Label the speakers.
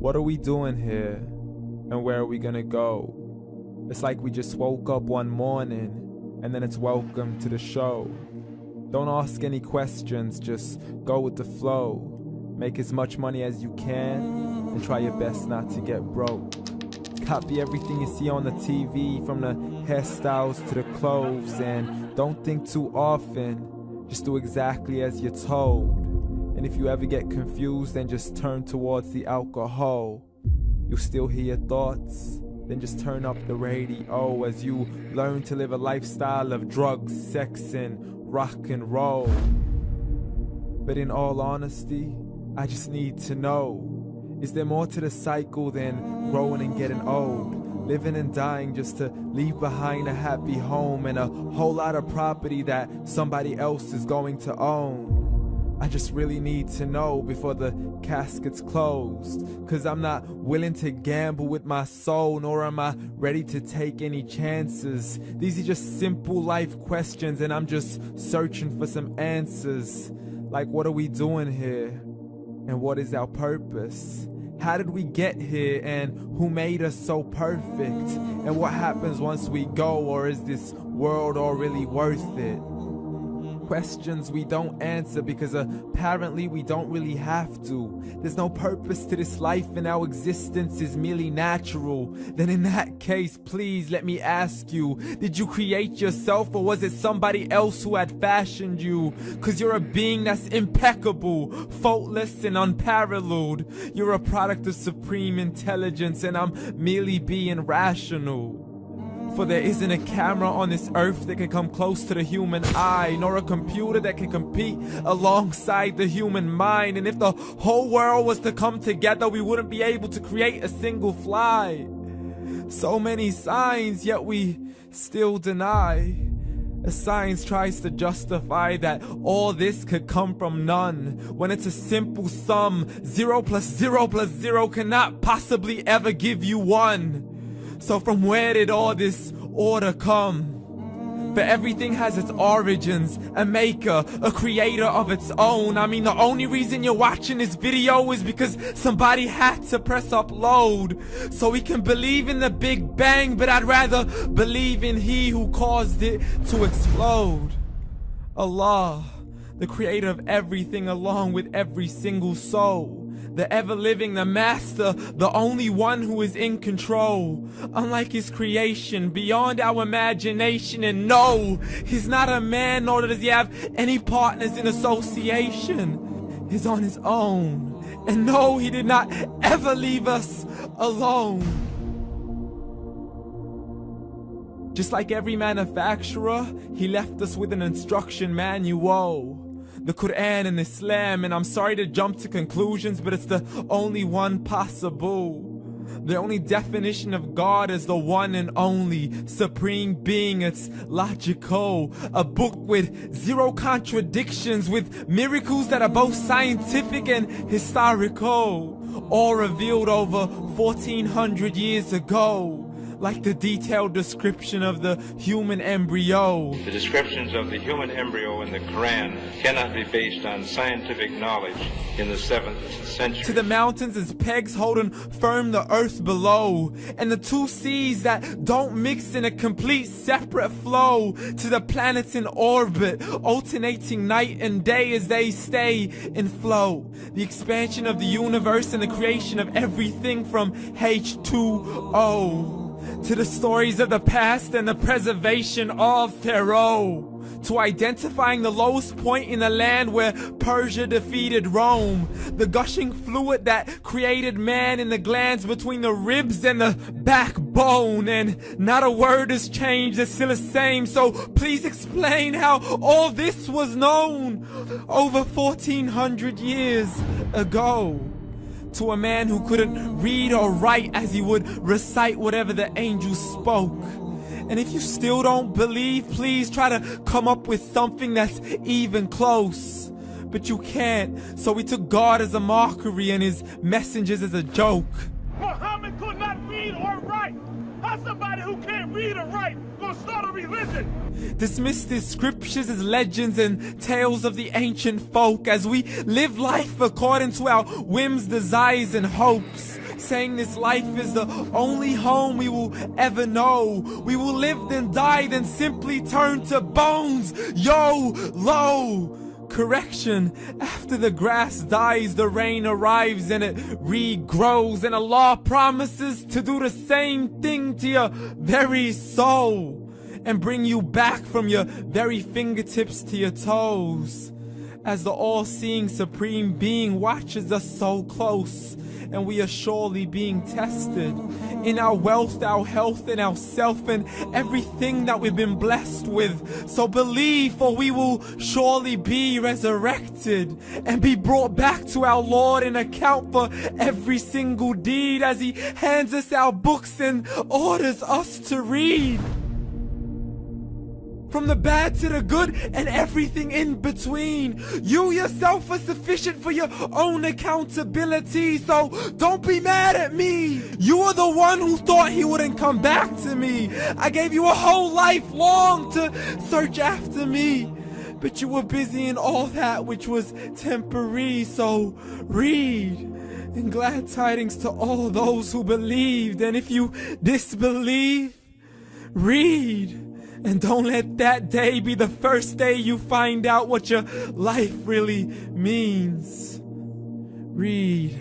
Speaker 1: What are we doing here? And where are we gonna go? It's like we just woke up one morning and then it's welcome to the show. Don't ask any questions, just go with the flow. Make as much money as you can and try your best not to get broke. Copy everything you see on the TV, from the hairstyles to the clothes, and don't think too often, just do exactly as you're told. And if you ever get confused, then just turn towards the alcohol. You'll still hear your thoughts, then just turn up the radio as you learn to live a lifestyle of drugs, sex, and rock and roll. But in all honesty, I just need to know, is there more to the cycle than growing and getting old? Living and dying just to leave behind a happy home and a whole lot of property that somebody else is going to own. I just really need to know before the casket's closed, 'cause I'm not willing to gamble with my soul, nor am I ready to take any chances. These are just simple life questions and I'm just searching for some answers. Like, what are we doing here? And what is our purpose? How did we get here, and who made us so perfect? And what happens once we go, or is this world all really worth it? Questions we don't answer because apparently we don't really have to. There's no purpose to this life and our existence is merely natural. Then in that case, please let me ask you, did you create yourself, or was it somebody else who had fashioned you? 'Cause you're a being that's impeccable, faultless and unparalleled. You're a product of supreme intelligence and I'm merely being rational. For there isn't a camera on this earth that can come close to the human eye, nor a computer that can compete alongside the human mind. And if the whole world was to come together, we wouldn't be able to create a single fly. So many signs, yet we still deny. As science tries to justify that all this could come from none, when it's a simple sum. 0 plus 0 plus 0 cannot possibly ever give you 1. So from where did all this order come? But everything has its origins, a maker, a creator of its own. I mean, the only reason you're watching this video is because somebody had to press upload. So we can believe in the Big Bang, but I'd rather believe in He who caused it to explode. Allah, the creator of everything along with every single soul. The ever-living, the master, the only one who is in control. Unlike his creation, beyond our imagination. And no, he's not a man, nor does he have any partners in association. He's on his own. And no, he did not ever leave us alone. Just like every manufacturer, he left us with an instruction manual. The Quran and Islam, and I'm sorry to jump to conclusions, but it's the only one possible. The only definition of God is the one and only supreme being. It's logical, a book with 0 contradictions, with miracles that are both scientific and historical, all revealed over 1400 years ago. Like the detailed description of the human embryo.
Speaker 2: The descriptions of the human embryo in the Quran cannot be based on scientific knowledge in the 7th century.
Speaker 1: To the mountains as pegs holding firm the earth below, and the 2 seas that don't mix in a complete separate flow. To the planets in orbit, alternating night and day as they stay in flow. The expansion of the universe and the creation of everything from H2O. To the stories of the past and the preservation of Pharaoh. To identifying the lowest point in the land where Persia defeated Rome. The gushing fluid that created man in the glands between the ribs and the backbone. And not a word has changed, it's still the same. So please explain how all this was known over 1400 years ago. To a man who couldn't read or write, as he would recite whatever the angels spoke. And if you still don't believe, please try to come up with something that's even close. But you can't, so we took God as a mockery and his messengers as a joke.
Speaker 3: Muhammad could not read or write. How's somebody who can't read or write gonna start a religion?
Speaker 1: Dismiss the scriptures as legends and tales of the ancient folk as we live life according to our whims, desires, and hopes. saying this life is the only home we will ever know. We will live then die, then simply turn to bones. YOLO! Correction, after the grass dies, the rain arrives and it regrows, and Allah promises to do the same thing to your very soul and bring you back from your very fingertips to your toes, as the all-seeing supreme being watches us so close, and we are surely being tested in our wealth, our health, and our self, and everything that we've been blessed with. So believe, for we will surely be resurrected and be brought back to our Lord and account for every single deed, as He hands us our books and orders us to read. From the bad to the good and everything in between. You yourself are sufficient for your own accountability, so don't be mad at me. You are the one who thought He wouldn't come back to me. I gave you a whole life long to search after me, but you were busy in all that which was temporary, so read. And glad tidings to all those who believed, and if you disbelieve, read. And don't let that day be the first day you find out what your life really means. Read.